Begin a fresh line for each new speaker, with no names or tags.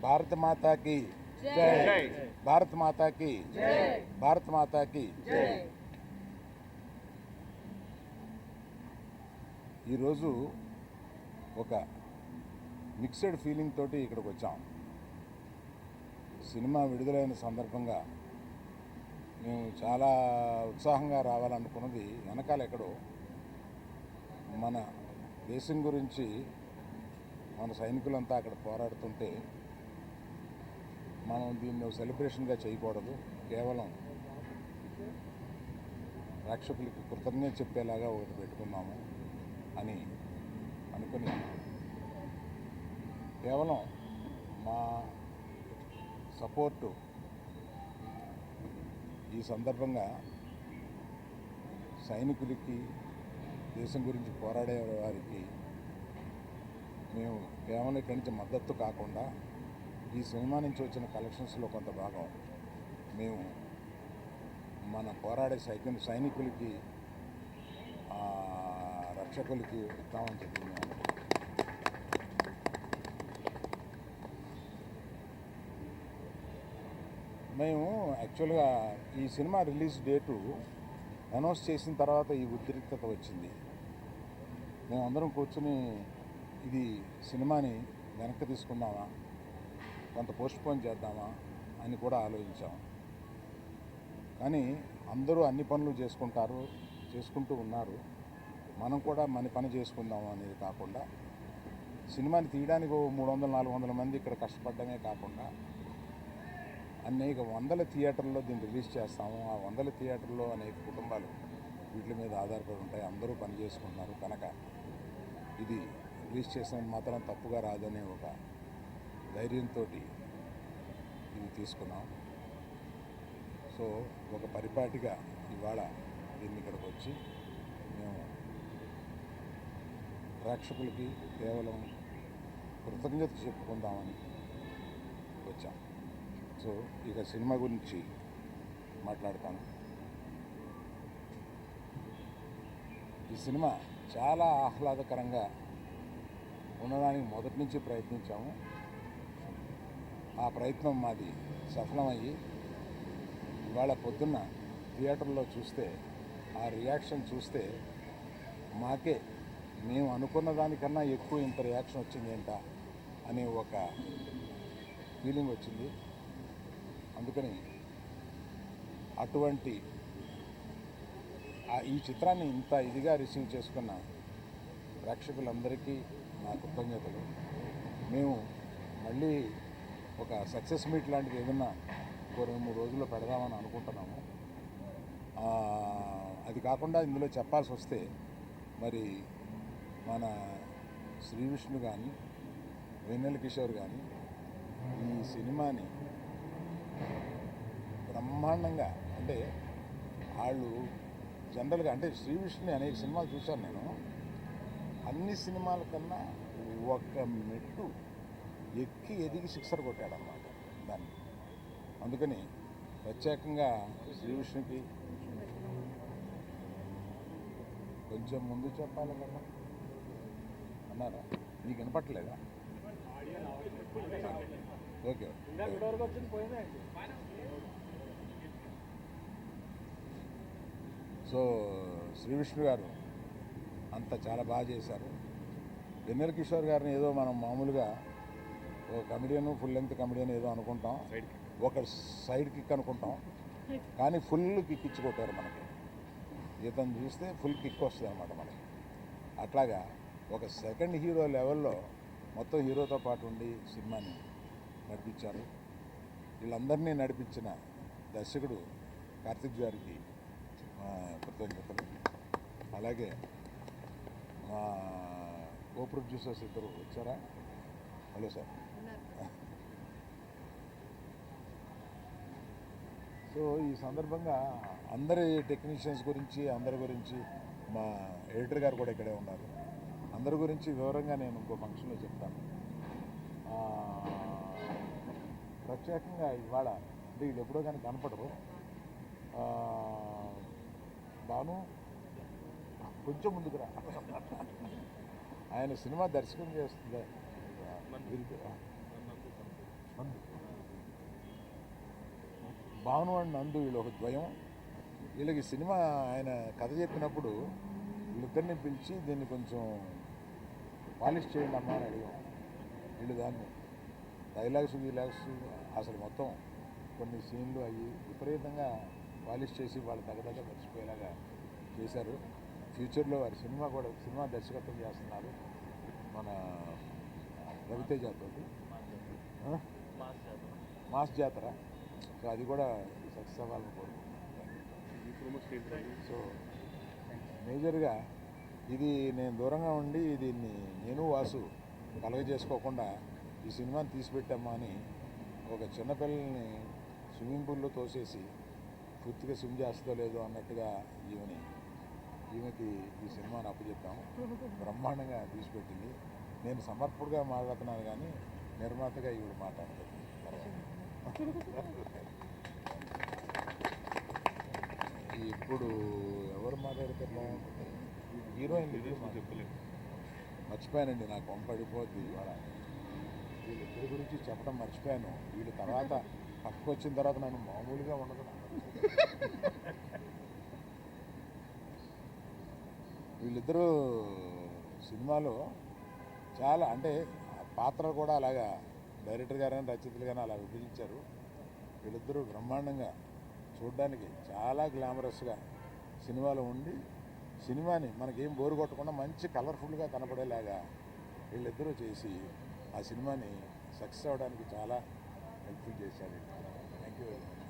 భారత మాతాకి జై, భారత మాతాకి జై, భారత మాతాకి జై. ఈరోజు ఒక మిక్స్డ్ ఫీలింగ్ తోటి ఇక్కడికి వచ్చాం. సినిమా విడుదలైన సందర్భంగా మేము చాలా ఉత్సాహంగా రావాలనుకున్నది వెనకాల ఎక్కడో మన దేశం గురించి మన సైనికులంతా అక్కడ పోరాడుతుంటే మనం దీన్ని సెలబ్రేషన్గా చేయకూడదు, కేవలం ప్రేక్షకులకి కృతజ్ఞత చెప్పేలాగా ఒకటి పెట్టుకున్నాము అని అనుకుని కేవలం మా సపోర్టు ఈ సందర్భంగా సైనికులకి, దేశం గురించి పోరాడే వారికి మేము కేవలం ఇక్కడి నుంచి మద్దతు కాకుండా ఈ సినిమా నుంచి వచ్చిన కలెక్షన్స్లో కొంత భాగం మేము మన పోరాడే సైనికులకి, రక్షకులకి ఇద్దామని చెప్పి మేము యాక్చువల్గా ఈ సినిమా రిలీజ్ డేటు అనౌన్స్ చేసిన తర్వాత ఈ ఉద్రిక్తత వచ్చింది. మేమందరం కూర్చుని ఇది సినిమాని వెనక్కి తీసుకుందామా, కొంత పోస్ట్పోన్ చేద్దామా అని కూడా ఆలోచించాం. కానీ అందరూ అన్ని పనులు చేసుకుంటూ ఉన్నారు. మనం కూడా మన పని చేసుకుందాము అనేది కాకుండా సినిమాని తీయడానికి 300-400 మంది ఇక్కడ కష్టపడమే కాకుండా అనేక వందల థియేటర్లో దీన్ని రిలీజ్ చేస్తాము. ఆ వందల థియేటర్లో అనేక కుటుంబాలు వీటి మీద ఆధారపడి ఉంటాయి. అందరూ పని చేసుకుంటున్నారు కనుక ఇది రిలీజ్ చేసిన మాత్రం తప్పుగా రాదనే ఒక ధైర్యంతో ఇది తీసుకున్నాం. సో ఒక పరిపాటిగా ఇవాళ దీన్ని ఇక్కడికి వచ్చి మేము ప్రేక్షకులకి కేవలం కృతజ్ఞత చెప్పుకుందామని వచ్చాం. సో ఇక సినిమా గురించి మాట్లాడతాను. ఈ సినిమా చాలా ఆహ్లాదకరంగా ఉండడానికి మొదటి నుంచి ప్రయత్నించాము. ఆ ప్రయత్నం మాది సఫలమయ్యి ఇవాళ పొద్దున్న థియేటర్లో చూస్తే ఆ రియాక్షన్ చూస్తే మాకే మేము అనుకున్న దానికన్నా ఎక్కువ ఇంత రియాక్షన్ వచ్చింది ఏంటా అనే ఒక ఫీలింగ్ వచ్చింది. అందుకని అటువంటి ఈ చిత్రాన్ని ఇంత ఇదిగా రిసీవ్ చేసుకున్న ప్రేక్షకులందరికీ నా కృతజ్ఞతలు. మేము మళ్ళీ ఒక సక్సెస్ మీట్ లాంటిది ఏదన్నా 2-3 రోజుల్లో పెడదామని అనుకుంటున్నాము. అది కాకుండా ఇందులో చెప్పాల్సి వస్తే మరి మన శ్రీ విష్ణు కానీ, వెన్నెల కిషోర్ కానీ ఈ సినిమాని బ్రహ్మాండంగా, అంటే వాళ్ళు జనరల్గా అంటే శ్రీ విష్ణుని అనేక సినిమాలు చూశాను నేను. అన్ని సినిమాల కన్నా ఒక మెట్టు ఎక్కి ఎదిగి సిక్సర్ కొట్టాడన్నమాట దాన్ని. అందుకని ప్రత్యేకంగా శ్రీ విష్ణుకి కొంచెం ముందు చెప్పాలి కదా అన్నారా? నీకు వినపట్టలేదా? ఓకే. సో శ్రీ విష్ణు గారు అంత చాలా బాగా చేశారు. వెన్నెల కిషోర్ గారిని ఏదో మనం మామూలుగా ఒక కమెడియన్, ఫుల్ లెంగ్త్ కమెడియన్ ఏదో అనుకుంటాం, ఒక సైడ్ కిక్ అనుకుంటాం, కానీ ఫుల్ కిక్ ఇచ్చి కొట్టారు మనకి. ఇతను చూస్తే ఫుల్ కిక్ వస్తుంది అన్నమాట మనకి. అట్లాగా ఒక సెకండ్ హీరో లెవెల్లో మొత్తం హీరోతో పాటు ఉండి సినిమాని నడిపించారు. వీళ్ళందరినీ నడిపించిన దర్శకుడు కార్తిక్ గారికి కృతజ్ఞతలు. అలాగే మా కో ప్రొడ్యూసర్స్ ఇద్దరు వచ్చారా? Hello sir. సో ఈ సందర్భంగా అందరి టెక్నీషియన్స్ గురించి, అందరి గురించి, మా ఎడిటర్ గారు కూడా ఇక్కడే ఉన్నారు, అందరి గురించి వివరంగా నేను ఇంకో ఫంక్షన్లో చెప్తాను. ప్రత్యేకంగా ఇవాళ అంటే వీళ్ళు ఎప్పుడో కానీ కనపడరు. బాను కొంచెం ముందుకు రా. ఆయన సినిమా దర్శకం చేస్తుంది. భాను అండ్ నందు వీళ్ళు ఒక ద్వయం. వీళ్ళకి సినిమా ఆయన కథ చెప్పినప్పుడు వీళ్ళిద్దరిని పిలిచి దీన్ని కొంచెం పాలిష్ చేయండి అమ్మా అని అడిగాం. వీళ్ళు దాన్ని డైలాగ్స్ అసలు మొత్తం కొన్ని సీన్లు అవి విపరీతంగా పాలిష్ చేసి వాళ్ళు తగ్గదగ్గ మర్చిపోయేలాగా చేశారు. ఫ్యూచర్లో వారి సినిమా దర్శకత్వం చేస్తున్నారు మన రవితేజతో, మాస్ జాతర. సో అది కూడా సక్సెస్ అవ్వాలని కోరుకుంటున్నాను. సో మేజర్గా ఇది నేను దూరంగా ఉండి దీన్ని నేను వాసు కలగజేసుకోకుండా ఈ సినిమాని తీసిపెట్టామా అని ఒక చిన్నపిల్లల్ని స్విమ్మింగ్ పూల్లో తోసేసి పూర్తిగా స్విమ్ చేస్తుందో లేదో అన్నట్టుగా ఈమెకి ఈ సినిమాని అప్పచెప్పాము. బ్రహ్మాండంగా తీసిపెట్టింది. నేను సమర్పుడుగా మాట్లాడుతున్నాను కానీ నిర్మాతగా ఈవిడ మాట్లాడుతుంది. ఇప్పుడు ఎవరు మాట్లాడతారు బాగుంటుంది? హీరోయిన్ చెప్పలేదు, మర్చిపోయానండి. నాకు పంపడిపోద్ది ఇవాళ. వీళ్ళిద్దరి గురించి చెప్పడం మర్చిపోయాను. వీళ్ళు తర్వాత పక్కకు వచ్చిన తర్వాత నన్ను మామూలుగా ఉండదు. వీళ్ళిద్దరూ సినిమాలో చాలా అంటే పాత్రలు కూడా అలాగా డైరెక్టర్ గారు కానీ రచయితలు కానీ అలా విభజించారు. వీళ్ళిద్దరూ బ్రహ్మాండంగా చూడడానికి చాలా గ్లామరస్గా సినిమాలో ఉండి సినిమాని మనకేం బోరు కొట్టకుండా మంచి కలర్ఫుల్గా కనపడేలాగా వీళ్ళిద్దరూ చేసి ఆ సినిమాని సక్సెస్ అవ్వడానికి చాలా హెల్ప్ఫుల్ చేశారు. Thank you very much.